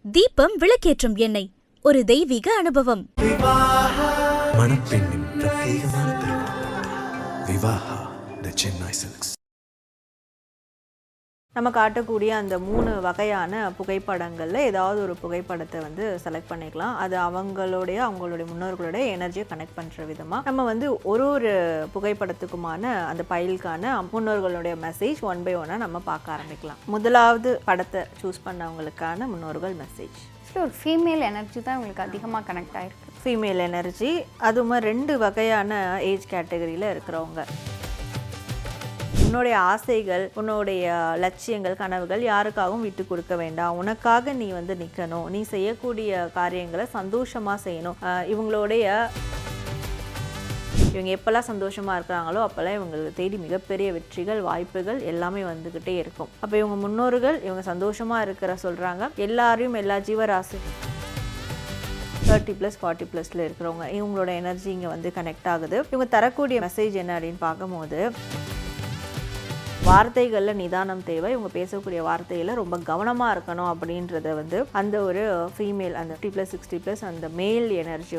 தீபம் விளக்கேற்றும் எண்ணெய் ஒரு தெய்வீக அனுபவம். மணப்பெண்ணின் பிரத்யேகமான திருமணம் விவாஹா தி சென்னை சில்க்ஸ். நம்ம காட்டக்கூடிய அந்த 3 வகையான புகைப்படங்களில் ஏதாவது ஒரு புகைப்படத்தை செலக்ட் பண்ணிக்கலாம். அது அவங்களுடைய முன்னோர்களுடைய எனர்ஜியை கனெக்ட் பண்ணுற விதமாக நம்ம ஒரு புகைப்படத்துக்குமான அந்த பைலுக்கான முன்னோர்களுடைய மெசேஜ் 1 by 1 நம்ம பார்க்க ஆரம்பிக்கலாம். முதலாவது படத்தை சூஸ் பண்ணவங்களுக்கான முன்னோர்கள் மெசேஜ். ஒரு ஃபீமேல் எனர்ஜி தான் உங்களுக்கு அதிகமாக கனெக்ட் ஆகிருக்கு. ஃபீமேல் எனர்ஜி, அதுவும் 2 வகையான ஏஜ் கேட்டகரியில் இருக்கிறவங்க. உன்னுடைய ஆசைகள், உன்னுடைய லட்சியங்கள், கனவுகள் யாருக்காகவும் விட்டு கொடுக்க வேண்டாம். உனக்காக நீ நிற்கணும். நீ செய்யக்கூடிய காரியங்களை சந்தோஷமாக செய்யணும். இவங்க எப்போல்லாம் சந்தோஷமாக இருக்கிறாங்களோ அப்போல்லாம் இவங்களுக்கு தேடி மிகப்பெரிய வெற்றிகள், வாய்ப்புகள் எல்லாமே வந்துக்கிட்டே இருக்கும். அப்போ இவங்க முன்னோர்கள் இவங்க சந்தோஷமாக இருக்கிற சொல்கிறாங்க. எல்லாரையும் எல்லா ஜீவராசி 30+ 40+ இருக்கிறவங்க இவங்களோட எனர்ஜி இங்கே கனெக்ட் ஆகுது. இவங்க தரக்கூடிய மெசேஜ் என்ன அப்படின்னு பார்க்கும்போது, வார்த்தைகளில் நிதானம் தேவை. இவங்க பேசக்கூடிய வார்த்தையில் ரொம்ப கவனமாக இருக்கணும் அப்படின்றத அந்த ஒரு ஃபீமேல், அந்த 50+ 60+ அந்த மேல் எனர்ஜி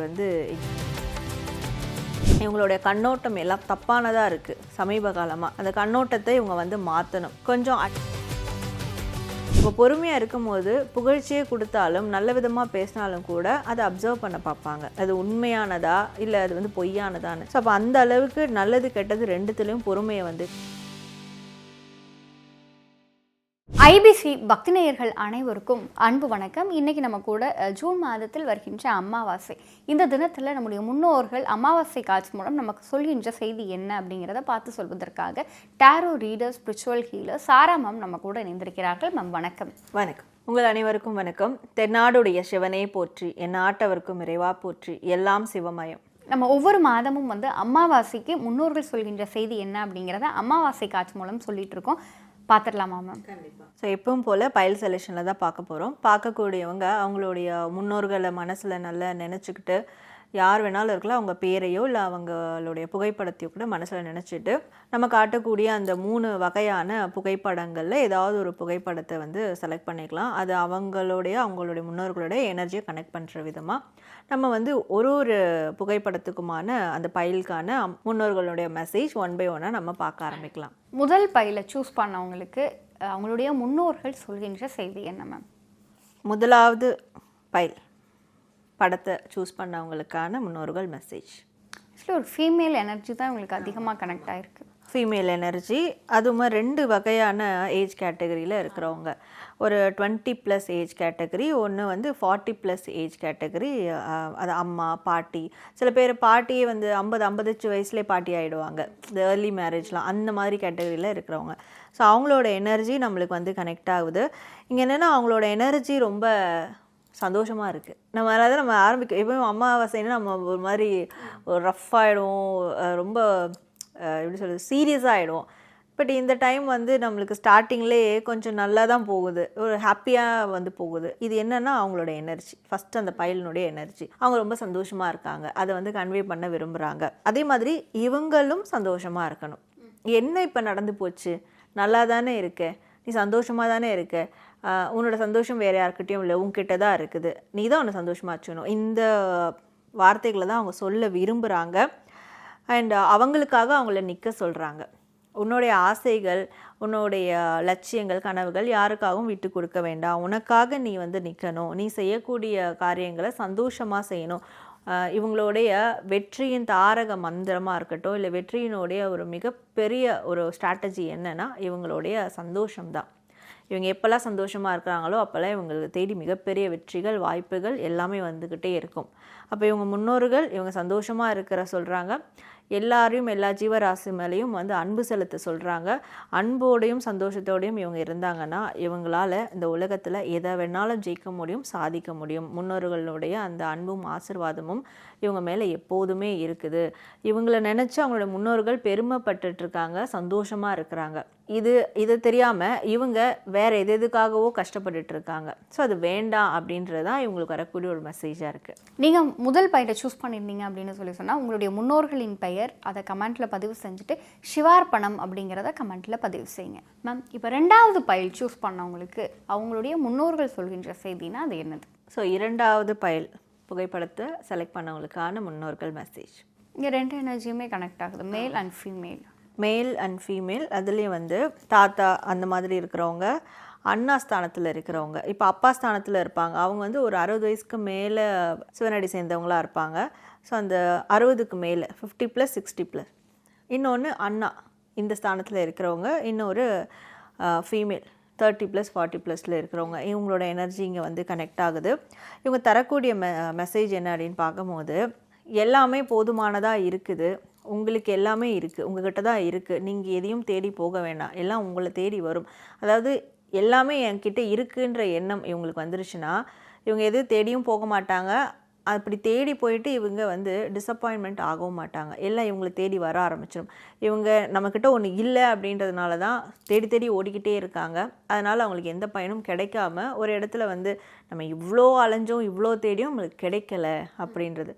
இவங்களுடைய கண்ணோட்டம் எல்லாம் தப்பானதாக இருக்குது சமீப காலமாக. அந்த கண்ணோட்டத்தை இவங்க மாற்றணும். கொஞ்சம் இப்போ பொறுமையாக இருக்கும்போது புகழ்ச்சியே கொடுத்தாலும் நல்ல விதமாக பேசினாலும் கூட அதை அப்சர்வ் பண்ண பார்ப்பாங்க. அது உண்மையானதா இல்லை அது பொய்யானதான்னு. ஸோ அப்போ அந்த அளவுக்கு நல்லது கெட்டது ரெண்டுத்துலேயும் பொறுமையை ஐபிசி பக்தி நேயர்கள் அனைவருக்கும் அன்பு வணக்கம். இன்னைக்கு நம்ம கூட ஜூன் மாதத்தில் வருகின்ற அமாவாசை. இந்த தினத்தில் நம்முடைய முன்னோர்கள் அமாவாசை காட்சி மூலம் நமக்கு சொல்கின்ற செய்தி என்ன அப்படிங்கிறத பார்த்து சொல்வதற்காக டாரோ ரீடர், ஸ்பிரிச்சுவல் ஹீலர் சாரா மேம் நம்ம கூட இணைந்திருக்கிறார்கள். மேம் வணக்கம். வணக்கம். உங்கள் அனைவருக்கும் வணக்கம். தென்னாடுடைய சிவனே போற்றி, என் நாட்டவருக்கும் இறைவா போற்றி, எல்லாம் சிவமயம். நம்ம ஒவ்வொரு மாதமும் அமாவாசைக்கு முன்னோர்கள் சொல்கின்ற செய்தி என்ன அப்படிங்கிறத அமாவாசை காட்சி மூலம் சொல்லிட்டு இருக்கோம். பார்த்துடலாமா மேம்? கண்டிப்பாக. ஸோ எப்பவும் போல் பைல் செலெக்ஷனில் தான் பார்க்க போகிறோம். பார்க்கக்கூடியவங்க அவங்களுடைய முன்னோர்களை மனசில் நல்லா நினச்சிக்கிட்டு, யார் வேணாலும் இருக்கலாம், அவங்க பேரையோ இல்லை அவங்களுடைய புகைப்படத்தையோ கூட மனசில் நினச்சிட்டு நம்ம காட்டக்கூடிய அந்த 3 வகையான புகைப்படங்களில் ஏதாவது ஒரு புகைப்படத்தை செலக்ட் பண்ணிக்கலாம். அது அவங்களுடைய முன்னோர்களுடைய எனர்ஜியை கனெக்ட் பண்ணுற விதமாக நம்ம ஒரு புகைப்படத்துக்குமான அந்த பைலுக்கான முன்னோர்களுடைய மெசேஜ் 1 by 1 நம்ம பார்க்க ஆரம்பிக்கலாம். முதல் பையில சூஸ் பண்ணவங்களுக்கு அவங்களுடைய முன்னோர்கள் சொல்கின்ற செய்தி என்ன மேம்? முதலாவது பைல் படத்தை சூஸ் பண்ணவங்களுக்கான முன்னோர்கள் மெசேஜ். ஒரு ஃபீமேல் எனர்ஜி தான் உங்களுக்கு அதிகமாக கனெக்ட் ஆகிருக்கு. ஃபீமேல் எனர்ஜி, அதுவும் 2 வகையான ஏஜ் கேட்டகரியில் இருக்கிறவங்க. ஒரு 20+ ஏஜ் கேட்டகரி, ஒன்று 40+ ஏஜ் கேட்டகரி. அது அம்மா, பாட்டி. சில பேர் பாட்டியே 50 வயசுலேயே பாட்டி ஆகிடுவாங்க. இந்த ஏர்லி மேரேஜ்லாம் அந்த மாதிரி கேட்டகரியில் இருக்கிறவங்க. ஸோ அவங்களோட எனர்ஜி நம்மளுக்கு கனெக்ட் ஆகுது. இங்கே என்னென்னா அவங்களோட எனர்ஜி ரொம்ப சந்தோஷமாக இருக்குது. நம்ம ஆரம்பிக்க எப்பவும் அமாவாசைன்னா நம்ம ஒரு மாதிரி ஒரு ரஃப் ஆகிடுவோம், ரொம்ப எப்படி சொல்கிறது, சீரியஸாக ஆகிடுவோம். பட் இந்த டைம் நம்மளுக்கு ஸ்டார்டிங்லேயே கொஞ்சம் நல்லா தான் போகுது, ஒரு ஹாப்பியாக போகுது. இது என்னென்னா அவங்களோட எனர்ஜி, ஃபஸ்ட்டு அந்த பையனுடைய எனர்ஜி. அவங்க ரொம்ப சந்தோஷமாக இருக்காங்க, அதை கன்வே பண்ண விரும்புகிறாங்க. அதே மாதிரி இவங்களும் சந்தோஷமாக இருக்கணும். என்ன இப்போ நடந்து போச்சு, நல்லா தானே இருக்க, நீ சந்தோஷமாக தானே இருக்க, உன்னோட சந்தோஷம் வேறு யார்கிட்டையும் இல்லை, உங்ககிட்ட தான் இருக்குது, நீ தான் உன்னை சந்தோஷமாக வச்சுக்கணும். இந்த வார்த்தைகளை தான் அவங்க சொல்ல விரும்புகிறாங்க. அண்ட் அவங்களுக்காக அவங்கள நிற்க சொல்கிறாங்க. உன்னுடைய ஆசைகள், உன்னுடைய லட்சியங்கள், கனவுகள் யாருக்காகவும் விட்டு கொடுக்க வேண்டாம். உனக்காக நீ நிற்கணும். நீ செய்யக்கூடிய காரியங்களை சந்தோஷமாக செய்யணும். இவங்களுடைய வெற்றியின் தாரக மந்திரமாக இருக்கட்டும், இல்லை வெற்றியினுடைய ஒரு மிகப்பெரிய ஒரு ஸ்ட்ராட்டஜி என்னென்னா இவங்களுடைய சந்தோஷம்தான். இவங்க எப்போல்லாம் சந்தோஷமாக இருக்கிறாங்களோ அப்போல்லாம் இவங்களுக்கு தேடி மிகப்பெரிய வெற்றிகள், வாய்ப்புகள் எல்லாமே வந்துக்கிட்டே இருக்கும். அப்போ இவங்க முன்னோர்கள் இவங்க சந்தோஷமாக இருக்கிற சொல்கிறாங்க. எல்லாரையும் எல்லா ஜீவராசி மேலேயும் அன்பு செலுத்த சொல்கிறாங்க. அன்போடையும் சந்தோஷத்தோடையும் இவங்க இருந்தாங்கன்னா இவங்களால் இந்த உலகத்தில் எதை வேணாலும் ஜெயிக்க முடியும், சாதிக்க முடியும். முன்னோர்களுடைய அந்த அன்பும் ஆசீர்வாதமும் இவங்க மேலே எப்போதுமே இருக்குது. இவங்களை நினச்சி அவங்களோட முன்னோர்கள் பெருமைப்பட்டுட்ருக்காங்க, சந்தோஷமாக இருக்கிறாங்க. இது தெரியாமல் இவங்க வேறு எதுக்காகவோ கஷ்டப்பட்டுட்டு இருக்காங்க. ஸோ அது வேண்டாம் அப்படின்றது தான் இவங்களுக்கு வரக்கூடிய ஒரு மெசேஜாக இருக்குது. நீங்கள் முதல் பையனை சூஸ் பண்ணியிருந்தீங்க அப்படின்னு சொன்னால் உங்களுடைய முன்னோர்களின் பெயர் பெயர் அதை கமெண்ட்டில் பதிவு செஞ்சுட்டு சிவார்ப்பணம் அப்படிங்கிறத கமெண்ட்டில் பதிவு செய்யுங்க. மேம், இப்போ 2வது பைல் சூஸ் பண்ணவங்களுக்கு அவங்களுடைய முன்னோர்கள் சொல்கின்ற செய்தினா அது என்னது? ஸோ 2வது பைல் புகைப்படத்தை செலக்ட் பண்ணவங்களுக்கான முன்னோர்கள் மெசேஜ். இங்கே 2 எனர்ஜியுமே கனெக்ட் ஆகுது, male and female. Male and female. அதுலேயும் வந்து தாத்தா அந்த மாதிரி இருக்கிறவங்க, அண்ணா ஸ்தானத்தில் இருக்கிறவங்க, இப்போ அப்பா ஸ்தானத்தில் இருப்பாங்க. அவங்க வந்து ஒரு 60 வயசுக்கு மேலே சிவனடி சேர்ந்தவங்களாக இருப்பாங்க. ஸோ அந்த 60க்கு மேலே 50+, 60+. இன்னொன்று அண்ணா இந்த ஸ்தானத்தில் இருக்கிறவங்க, இன்னொரு ஃபீமேல் 30+, 40+ல இருக்கிறவங்க. இவங்களோட எனர்ஜி இங்கே வந்து கனெக்ட் ஆகுது. இவங்க தரக்கூடிய மெசேஜ் என்ன அப்படின்னு பார்க்கும்போது, எல்லாமே போதுமானதாக இருக்குது, உங்களுக்கு எல்லாமே இருக்குது, உங்ககிட்ட தான் இருக்குது, நீங்கள் எதையும் தேடி போக வேண்டாம், எல்லாம் உங்களை தேடி வரும். அதாவது எல்லாமே என்கிட்ட இருக்குன்ற எண்ணம் இவங்களுக்கு வந்துருச்சுன்னா இவங்க எதுவும் தேடியும் போக மாட்டாங்க. அப்படி தேடி போயிட்டு இவங்க வந்து டிசப்பாயின்மெண்ட் ஆகவும் மாட்டாங்க. எல்லாம் இவங்களை தேடி வர ஆரம்பிச்சிடும். இவங்க நம்மக்கிட்ட ஒன்று இல்லை அப்படின்றதுனால தான் தேடி தேடி ஓடிக்கிட்டே இருக்காங்க. அதனால் அவங்களுக்கு எந்த பயனும் கிடைக்காம ஒரு இடத்துல வந்து நம்ம இவ்வளோ அலைஞ்சோம், இவ்வளோ தேடியும் நம்மளுக்கு கிடைக்கல அப்படின்றது.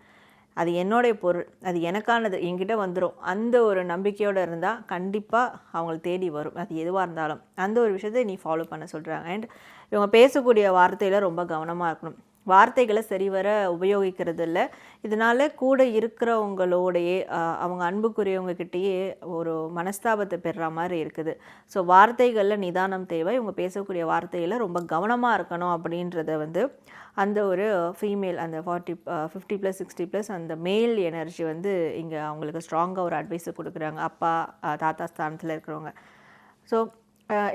அது என்னுடைய பொருள், அது எனக்கானது, என்கிட்ட வந்துடும், அந்த ஒரு நம்பிக்கையோடு இருந்தால் கண்டிப்பாக அவங்களுக்கு தேடி வரும். அது எதுவாக இருந்தாலும் அந்த ஒரு விஷயத்தை நீ ஃபாலோ பண்ண சொல்கிறாங்க. அண்ட் இவங்க பேசக்கூடிய வார்த்தையில் ரொம்ப கவனமாக இருக்கணும். வார்த்தைகளை சரிவர உபயோகிக்கிறது இல்லை. இதனால் கூட இருக்கிறவங்களோடையே அவங்க அன்புக்குரியவங்கக்கிட்டேயே ஒரு மனஸ்தாபத்தை பெறுற மாதிரி இருக்குது. ஸோ வார்த்தைகளில் நிதானம் தேவை. இவங்க பேசக்கூடிய வார்த்தையில் ரொம்ப கவனமாக இருக்கணும் அப்படின்றத வந்து அந்த ஒரு ஃபீமேல், அந்த 50+, 60+, அந்த மேல் எனர்ஜி வந்து இங்கே அவங்களுக்கு ஸ்ட்ராங்காக ஒரு அட்வைஸை கொடுக்குறாங்க, அப்பா தாத்தா ஸ்தானத்தில் இருக்கிறவங்க. ஸோ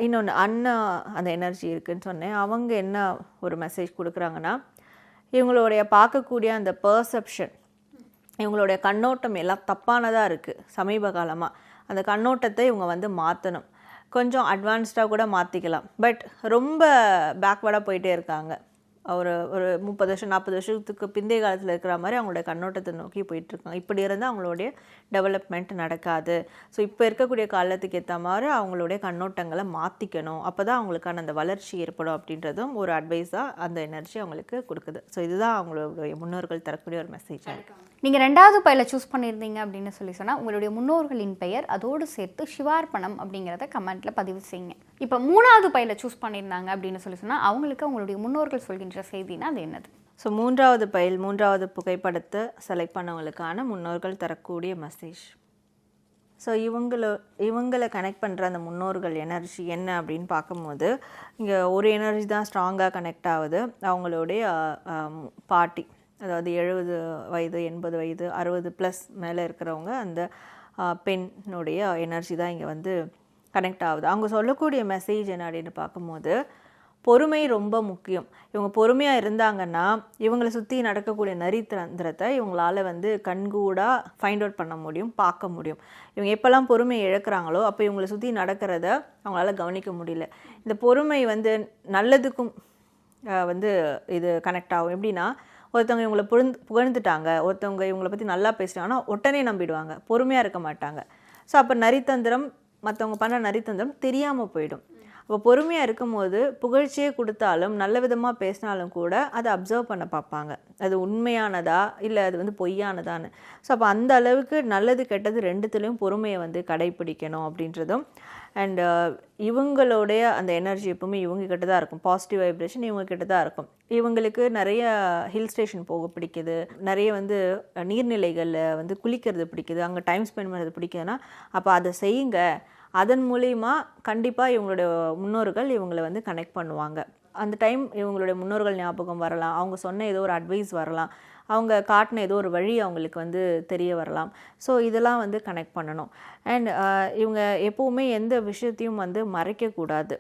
இன்னொன்று அண்ணா அந்த எனர்ஜி இருக்குதுன்னு சொன்னேன். அவங்க என்ன ஒரு மெசேஜ் கொடுக்குறாங்கன்னா, இவங்களுடைய பார்க்கக்கூடிய அந்த பர்செப்ஷன், இவங்களுடைய கண்ணோட்டம் எல்லாம் தப்பானதாக இருக்குது சமீப காலமாக. அந்த கண்ணோட்டத்தை இவங்க வந்து மாற்றணும். கொஞ்சம் அட்வான்ஸ்டாக கூட மாற்றிக்கலாம். பட் ரொம்ப பேக்வேர்டாக போயிட்டே இருக்காங்க. ஒரு 30 வருஷம் 40 வருஷத்துக்கு பிந்தைய காலத்தில் இருக்கிற மாதிரி அவங்களோட கண்ணோட்டத்தை நோக்கி போயிட்டுருக்காங்க. இப்படி இருந்தால் அவங்களுடைய டெவலப்மெண்ட் நடக்காது. ஸோ இப்போ இருக்கக்கூடிய காலத்துக்கு ஏற்ற மாதிரி அவங்களுடைய கண்ணோட்டங்களை மாற்றிக்கணும். அப்போ தான் அவங்களுக்கான அந்த வளர்ச்சி ஏற்படும் அப்படின்றதும் ஒரு அட்வைஸாக அந்த எனர்ஜி அவங்களுக்கு கொடுக்குது. ஸோ இதுதான் அவங்களுடைய முன்னோர்கள் தரக்கூடிய ஒரு மெசேஜாக இருக்குது. நீங்கள் 2வது பையில சூஸ் பண்ணியிருந்தீங்க அப்படின்னு சொன்னால் உங்களுடைய முன்னோர்களின் பெயர் அதோடு சேர்த்து சிவார்ப்பணம் அப்படிங்கிறத கமெண்ட்டில் பதிவு செய்யுங்க. இப்போ 3வது பையில சூஸ் பண்ணியிருந்தாங்க அப்படின்னு சொன்னால் அவங்களுக்கு அவங்களுடைய முன்னோர்கள் சொல்கின்ற செய்தினா அது என்னது? ஸோ 3வது பைல் 3வது புகைப்படத்தை செலக்ட் பண்ணவங்களுக்கான முன்னோர்கள் தரக்கூடிய மெசேஜ். ஸோ இவங்களை கனெக்ட் பண்ணுற அந்த முன்னோர்கள் எனர்ஜி என்ன அப்படின்னு பார்க்கும்போது, இங்கே ஒரு எனர்ஜி தான் ஸ்ட்ராங்காக கனெக்ட் ஆகுது. அவங்களுடைய பாட்டி, அதாவது 70 வயது 80 வயது 60+ மேலே இருக்கிறவங்க, அந்த பெண்ணுடைய எனர்ஜி தான் இங்கே வந்து கனெக்ட் ஆகுது. அவங்க சொல்லக்கூடிய மெசேஜ் என்ன அப்படின்னு பார்க்கும்போது, பொறுமை ரொம்ப முக்கியம். இவங்க பொறுமையாக இருந்தாங்கன்னா இவங்களை சுற்றி நடக்கக்கூடிய நரித்தந்திரத்தை இவங்களால் வந்து கண்கூடாக ஃபைண்ட் அவுட் பண்ண முடியும், பார்க்க முடியும். இவங்க எப்போல்லாம் பொறுமையை இழக்கிறாங்களோ அப்போ இவங்களை சுற்றி நடக்கிறத அவங்களால கவனிக்க முடியல. இந்த பொறுமை வந்து நல்லதுக்கும் வந்து இது கனெக்ட் ஆகும். எப்படின்னா, ஒருத்தவங்க இவங்களை புகழ்ந்துட்டாங்க, ஒருத்தவங்க இவங்களை பற்றி நல்லா பேசுகிறாங்கன்னா உடனே நம்பிடுவாங்க, பொறுமையாக இருக்க மாட்டாங்க. ஸோ அப்போ நரித்தந்திரம், மற்றவங்க பண்ண நரித்தந்திரம் தெரியாமல் போயிடும். அப்போ பொறுமையாக இருக்கும்போது புகழ்ச்சியே கொடுத்தாலும் நல்ல விதமாக பேசினாலும் கூட அதை அப்சர்வ் பண்ண பார்ப்பாங்க, அது உண்மையானதா இல்லை அது வந்து பொய்யானதான்னு. ஸோ அப்போ அந்த அளவுக்கு நல்லது கெட்டது ரெண்டுத்துலேயும் பொறுமையை வந்து கடைப்பிடிக்கணும் அப்படின்றதும். அண்ட் இவங்களுடைய அந்த எனர்ஜி எப்பவுமே இவங்ககிட்ட தான் இருக்கும். பாசிட்டிவ் வைப்ரேஷன் இவங்ககிட்ட தான் இருக்கும். இவங்களுக்கு நிறைய ஹில் ஸ்டேஷன் போக பிடிக்குது, நிறைய வந்து நீர்நிலைகளில் வந்து குளிக்கிறது பிடிக்குது, அங்கே டைம் ஸ்பெண்ட் பண்ணுறது பிடிக்குதுன்னா அப்போ அதை செய்யுங்க. அதன் மூலிமா கண்டிப்பாக இவங்களுடைய முன்னோர்கள் இவங்களை வந்து கனெக்ட் பண்ணுவாங்க. அந்த டைம் இவங்களுடைய முன்னோர்கள் ஞாபகம் வரலாம், அவங்க சொன்ன ஏதோ ஒரு அட்வைஸ் வரலாம், அவங்க காட்டின ஏதோ ஒரு வழி அவங்களுக்கு வந்து தெரிய வரலாம். ஸோ இதெல்லாம் வந்து கனெக்ட் பண்ணணும். அண்ட் இவங்க எப்போவுமே எந்த விஷயத்தையும் வந்து மறைக்கக்கூடாது.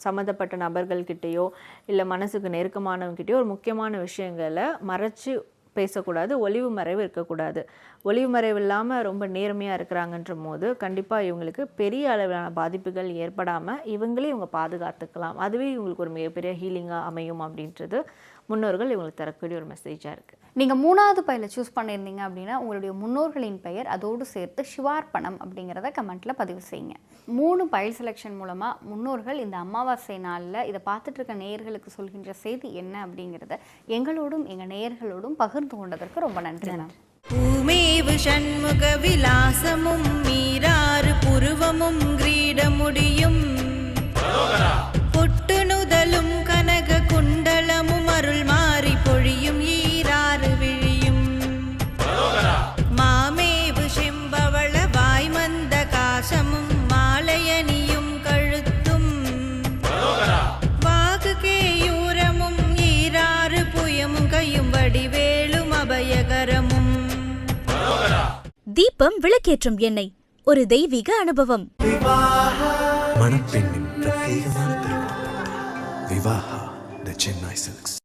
சம்மந்தப்பட்ட நபர்கள்கிட்டேயோ இல்லை மனசுக்கு நெருக்கமானவங்ககிட்டயோ ஒரு முக்கியமான விஷயங்களை மறைச்சி பேசக்கூடாது, ஒளிவு மறைவு இருக்கக்கூடாது. ஒளிவு மறைவு இல்லாமல் ரொம்ப நேர்மையாக இருக்கிறாங்கன்ற போது கண்டிப்பாக இவங்களுக்கு பெரிய அளவிலான பாதிப்புகள் ஏற்படாமல் இவங்களே இவங்க பாதுகாத்துக்கலாம். அதுவே இவங்களுக்கு ஒரு மிகப்பெரிய ஹீலிங்காக அமையும் அப்படின்றது முன்னோர்கள் இவங்களுக்கு தரக்கூடிய ஒரு மெசேஜாக இருக்குது. நீங்கள் 3வது பையில சூஸ் பண்ணியிருந்தீங்க அப்படின்னா உங்களுடைய முன்னோர்களின் பெயர் அதோடு சேர்த்து சிவார்ப்பணம் அப்படிங்கிறத கமெண்ட்டில் பதிவு செய்யுங்க. 3 பைல் செலெக்ஷன் மூலமாக முன்னோர்கள் இந்த அமாவாசை நாளில் இதை பார்த்துட்டு இருக்க நேயர்களுக்கு சொல்கின்ற செய்தி என்ன அப்படிங்கிறத எங்களோடும் எங்கள் நேயர்களோடும் பகிர்ந்து கொண்டதற்கு ரொம்ப நன்றி. பூமேவு சண்முக விலாசமும் மீராறு புருவமும் கிரீடமுடியும் பொட்டுணுதலும் கனக குண்டலமும் அருள் மாறி பொழியும் ஈராறு விழியும் மாமேவு செம்பவள வாய்மந்த காசமும் மாலையணியும் கழுத்தும் வாகு கேயூரமும் ஈராறு புயமும் கையும் வடிவேலும் அபயகரமும் தீபம் விளக்கேற்றும் எண்ணெய் ஒரு தெய்வீக அனுபவம். மணப்பெண்ணின் பிரத்யேகமான திருமணம் விவாஹா த சென்னை சில்க்ஸ்.